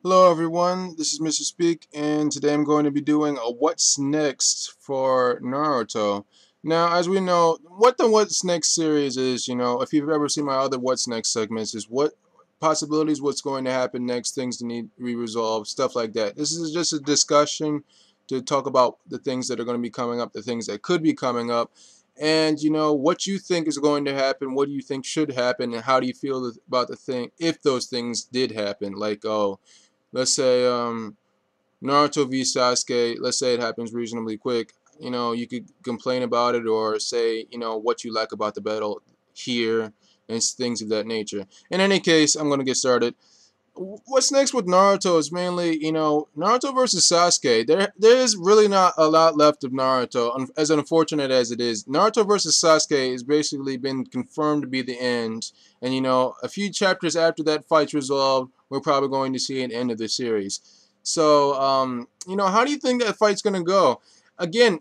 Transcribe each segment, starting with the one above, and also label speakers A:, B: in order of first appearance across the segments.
A: Hello everyone, this is Mr. Speak, and today I'm going to be doing a What's Next for Naruto. Now, as we know, what the What's Next series is, if you've ever seen my other What's Next segments, is what possibilities, what's going to happen next, things that need to be resolved, stuff like that. This is just a discussion to talk about the things that are going to be coming up, the things that could be coming up, and what you think is going to happen, what do you think should happen, and how do you feel about the thing if those things did happen, like, let's say Naruto v Sasuke, let's say it happens reasonably quick. You could complain about it or say, what you like about the battle here and things of that nature. In any case, I'm going to get started. What's next with Naruto is mainly, Naruto versus Sasuke. There's really not a lot left of Naruto, as unfortunate as it is. Naruto versus Sasuke has basically been confirmed to be the end, and a few chapters after that fight's resolved, we're probably going to see an end of the series. So, how do you think that fight's gonna go? Again,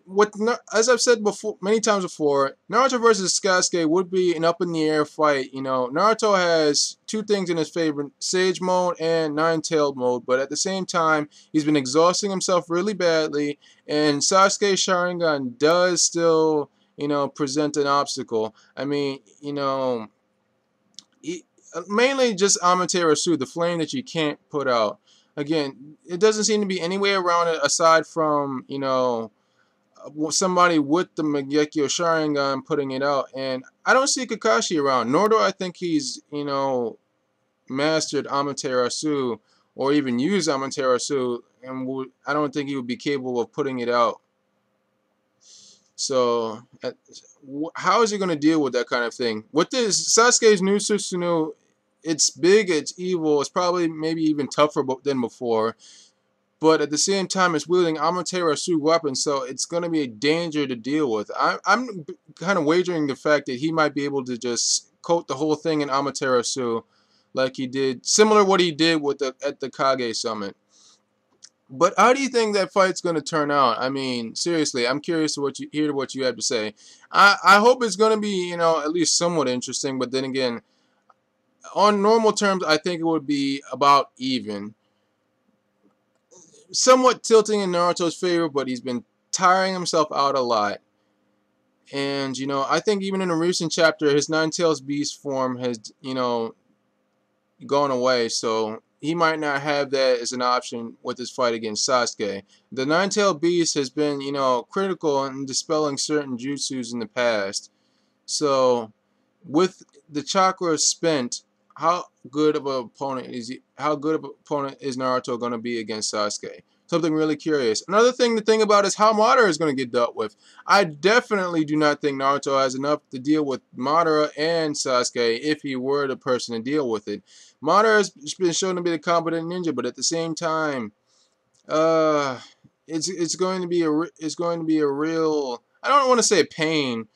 A: as I've said before, many times before, Naruto versus Sasuke would be an up in the air fight. Naruto has two things in his favor: Sage mode and Nine-Tailed mode. But at the same time, he's been exhausting himself really badly, and Sasuke's Sharingan does still, present an obstacle. I mean, mainly just Amaterasu, the flame that you can't put out. Again, it doesn't seem to be any way around it aside from somebody with the Mangekyo Sharingan putting it out. And I don't see Kakashi around, nor do I think he's mastered Amaterasu or even used Amaterasu, and I don't think he would be capable of putting it out. So, how is he going to deal with that kind of thing? With this, Sasuke's new Susanoo, it's big, it's evil, it's probably maybe even tougher than before. But at the same time, it's wielding Amaterasu weapons, so it's going to be a danger to deal with. I'm kind of wagering the fact that he might be able to just coat the whole thing in Amaterasu, like he did, similar to what he did with at the Kage Summit. But how do you think that fight's going to turn out? I mean, seriously, I'm curious to hear what you have to say. I hope it's going to be, at least somewhat interesting. But then again, on normal terms, I think it would be about even. Somewhat tilting in Naruto's favor, but he's been tiring himself out a lot. And, I think even in a recent chapter, his Nine Tails Beast form has, gone away, so he might not have that as an option with his fight against Sasuke. The Nine-Tailed Beast has been, critical in dispelling certain jutsus in the past. So, with the chakra spent, how good of an opponent is he? How good of an opponent is Naruto going to be against Sasuke? Something really curious. Another thing to think about is how Madara is going to get dealt with. I definitely do not think Naruto has enough to deal with Madara and Sasuke if he were the person to deal with it. Madara has been shown to be a competent ninja, but at the same time, uh, it's going to be a real, I don't want to say a pain,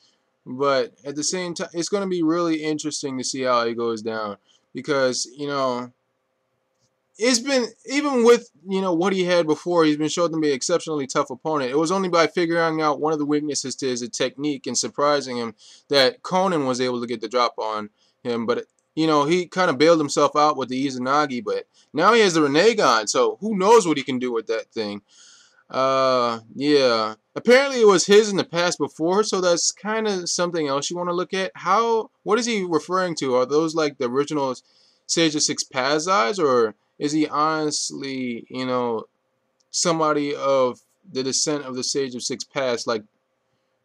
A: but at the same time, it's going to be really interesting to see how it goes down because it's been, even with what he had before, he's been shown to be an exceptionally tough opponent. It was only by figuring out one of the weaknesses to his technique and surprising him that Conan was able to get the drop on him. But he kind of bailed himself out with the Izanagi, but now he has the Rinnegan, so who knows what he can do with that thing. Yeah. Apparently it was his in the past before, so that's kind of something else you want to look at. What is he referring to? Are those like the original Sage of Six Paths eyes, or is he honestly, somebody of the descent of the Sage of Six Paths, like,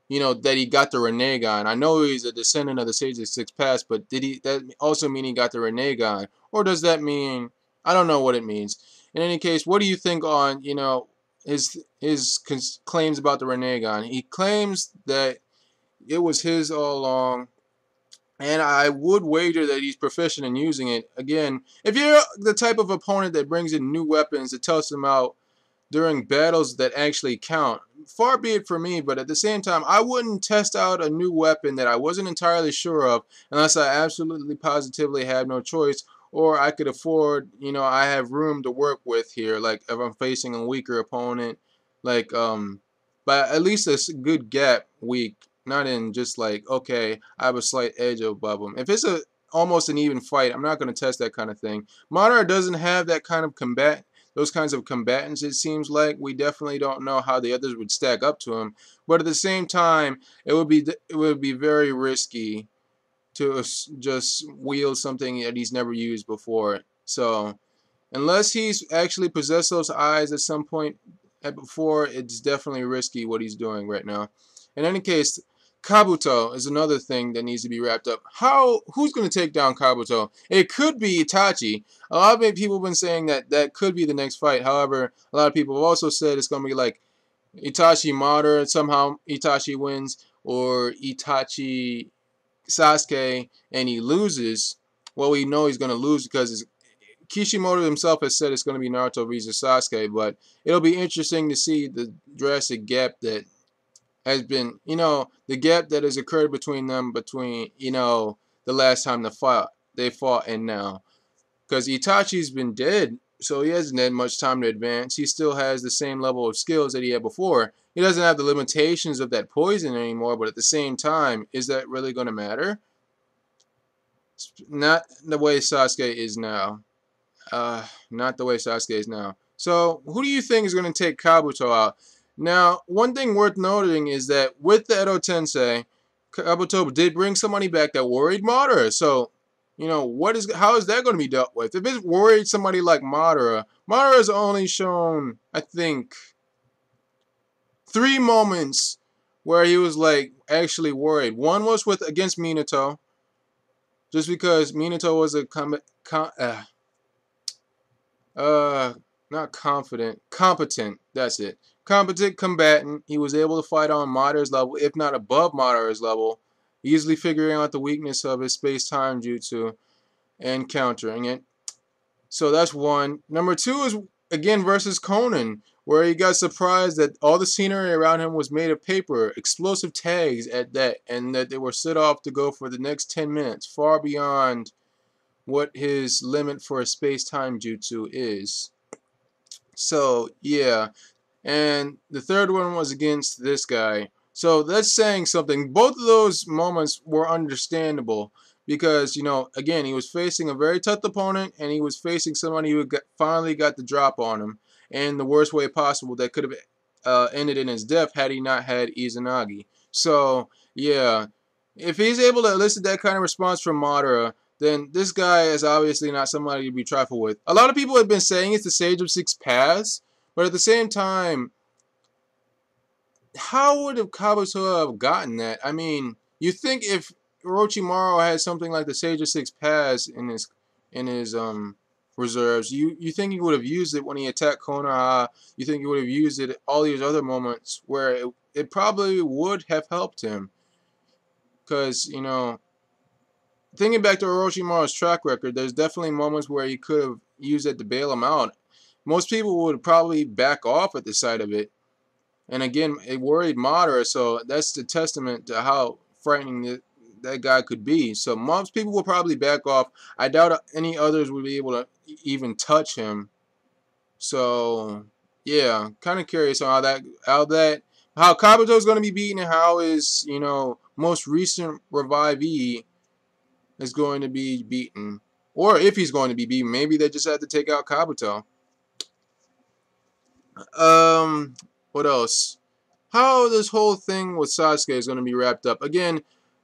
A: that he got the Rinnegan? I know he's a descendant of the Sage of Six Paths, but did that also mean he got the Rinnegan? Or does that mean, I don't know what it means. In any case, what do you think on, his claims about the Rinnegan? He claims that it was his all along, and I would wager that he's proficient in using it. Again, if you're the type of opponent that brings in new weapons to test them out during battles that actually count, far be it for me, but at the same time, I wouldn't test out a new weapon that I wasn't entirely sure of unless I absolutely positively had no choice, or I could afford, I have room to work with here, like if I'm facing a weaker opponent, like, but at least a good gap weak, not in just like, okay, I have a slight edge above them. If it's almost an even fight, I'm not going to test that kind of thing. Madara doesn't have that kind of those kinds of combatants, it seems like. We definitely don't know how the others would stack up to him. But at the same time, it would be very risky to just wield something that he's never used before. So unless he's actually possessed those eyes at some point before, it's definitely risky what he's doing right now. In any case, Kabuto is another thing that needs to be wrapped up. Who's going to take down Kabuto? It could be Itachi. A lot of people have been saying that that could be the next fight. However, a lot of people have also said it's going to be like Itachi Madara, somehow Itachi wins, or Itachi Sasuke and he loses. Well, we know he's going to lose because Kishimoto himself has said it's going to be Naruto versus Sasuke, but it'll be interesting to see the drastic gap that has been, the gap that has occurred between them, the last time they fought and now. Because Itachi's been dead, so he hasn't had much time to advance. He still has the same level of skills that he had before. He doesn't have the limitations of that poison anymore, but at the same time, is that really going to matter? Not the way Sasuke is now. Not the way Sasuke is now. So, who do you think is going to take Kabuto out? Now, one thing worth noting is that with the Edo Tensei, Kabuto did bring somebody back that worried Madara. So, how is that going to be dealt with? If it's worried somebody like Madara, Madara's only shown, I think, 3 moments where he was like actually worried. One was against Minato, just because Minato was a not confident, competent. That's it. Competent combatant. He was able to fight on Madara's level, if not above Madara's level, easily figuring out the weakness of his space-time jutsu and countering it. So that's one. Number 2 is again versus Conan, where he got surprised that all the scenery around him was made of paper, explosive tags at that, and that they were set off to go for the next 10 minutes, far beyond what his limit for a space-time jutsu is. So, yeah. And the third one was against this guy. So that's saying something. Both of those moments were understandable because, again, he was facing a very tough opponent and he was facing somebody who finally got the drop on him in the worst way possible that could have ended in his death had he not had Izanagi. So, yeah. If he's able to elicit that kind of response from Madara, then this guy is obviously not somebody to be trifled with. A lot of people have been saying it's the Sage of Six Paths, but at the same time, how would Kabuto have gotten that? I mean, you think if Orochimaru had something like the Sage of Six Paths in his reserves, you think he would have used it when he attacked Konoha? You think he would have used it at all these other moments where it probably would have helped him? Because, thinking back to Orochimaru's track record, there's definitely moments where he could have used it to bail him out. Most people would probably back off at the sight of it. And again, it worried Madara, so that's the testament to how frightening that guy could be. So most people will probably back off. I doubt any others would be able to even touch him. So, yeah, kind of curious on how Kabuto's going to be beaten and how his, most recent revivee is going to be beaten. Or if he's going to be beaten, maybe they just had to take out Kabuto. What else? How this whole thing with Sasuke is going to be wrapped up. Again,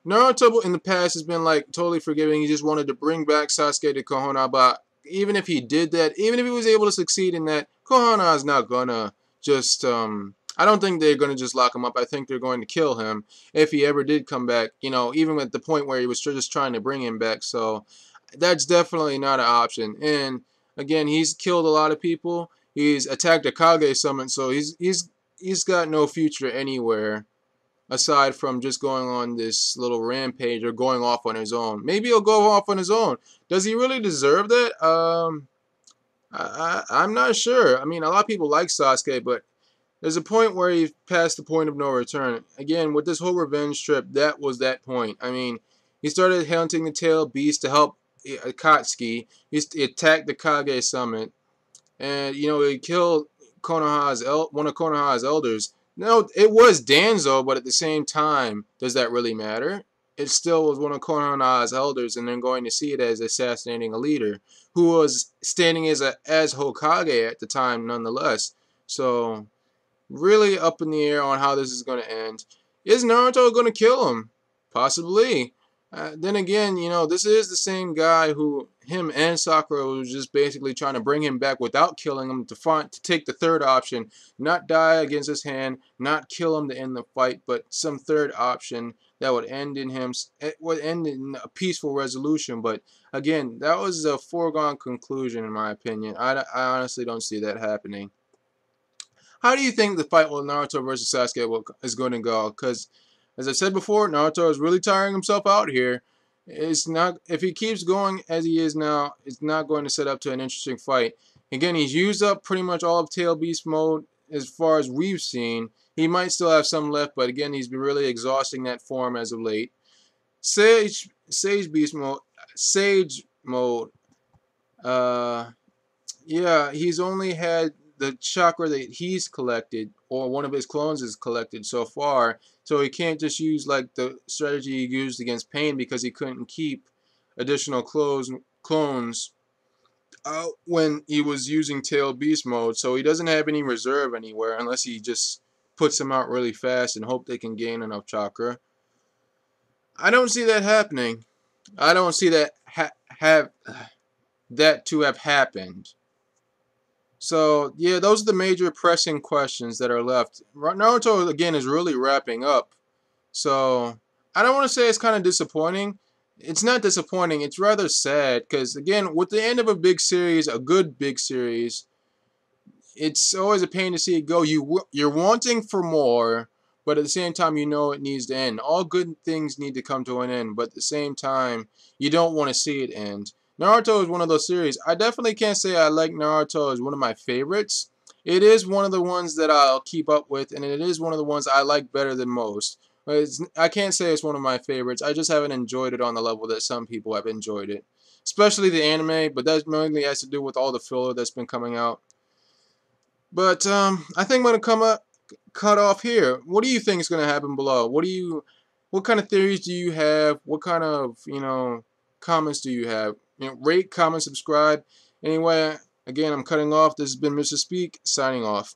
A: Naruto in the past has been like totally forgiving. He just wanted to bring back Sasuke to Konoha, but even if he did that, even if he was able to succeed in that, Konoha is not gonna just I don't think they're gonna just lock him up. I think they're going to kill him if he ever did come back. Even at the point where he was just trying to bring him back. So that's definitely not an option. And again, he's killed a lot of people. He's attacked a Kage summon, so he's got no future anywhere aside from just going on this little rampage or going off on his own. Maybe he'll go off on his own. Does he really deserve that? I'm not sure. I mean, a lot of people like Sasuke, but there's a point where he's past the point of no return. Again, with this whole revenge trip, that was that point. I mean, he started hunting the tail beast to help Akatsuki. He attacked the Kage summit. And, he killed one of Konoha's elders. No, it was Danzo, but at the same time, does that really matter? it still was one of Konoha's elders, and they're going to see it as assassinating a leader who was standing as Hokage at the time, nonetheless. So really up in the air on how this is going to end. Is Naruto going to kill him? Possibly. Then again, this is the same guy who him and Sakura was just basically trying to bring him back without killing him to take the third option, not die against his hand, not kill him to end the fight, but some third option that would end in him, it would end in a peaceful resolution. But again, that was a foregone conclusion in my opinion. I honestly don't see that happening. How do you think the fight with Naruto versus Sasuke is going to go? Because, as I said before, Naruto is really tiring himself out here. It's not if he keeps going as he is now, it's not going to set up to an interesting fight. Again, he's used up pretty much all of Tail Beast mode as far as we've seen. He might still have some left, but again, he's been really exhausting that form as of late. Sage Beast mode, Sage mode. Uh, yeah, he's only had the chakra that he's collected, or one of his clones has collected so far. So he can't just use like the strategy he used against Pain because he couldn't keep additional clones out when he was using Tail Beast mode. So he doesn't have any reserve anywhere unless he just puts them out really fast and hope they can gain enough chakra. I don't see that happening. I don't see that have that to have happened. So, yeah, those are the major pressing questions that are left. Naruto, again, is really wrapping up. So, I don't want to say it's kind of disappointing. It's not disappointing. It's rather sad because, again, with the end of a big series, a good big series, it's always a pain to see it go. You're wanting for more, but at the same time, you know it needs to end. All good things need to come to an end, but at the same time, you don't want to see it end. Naruto is one of those series. I definitely can't say I like Naruto as one of my favorites. It is one of the ones that I'll keep up with, and it is one of the ones I like better than most. I can't say it's one of my favorites. I just haven't enjoyed it on the level that some people have enjoyed it. Especially the anime, but that mainly has to do with all the filler that's been coming out. But I think I'm gonna cut off here. What do you think is gonna happen below? What kind of theories do you have? What kind of comments do you have? Rate, comment, subscribe. Anyway, again, I'm cutting off. This has been Mr. Speak signing off.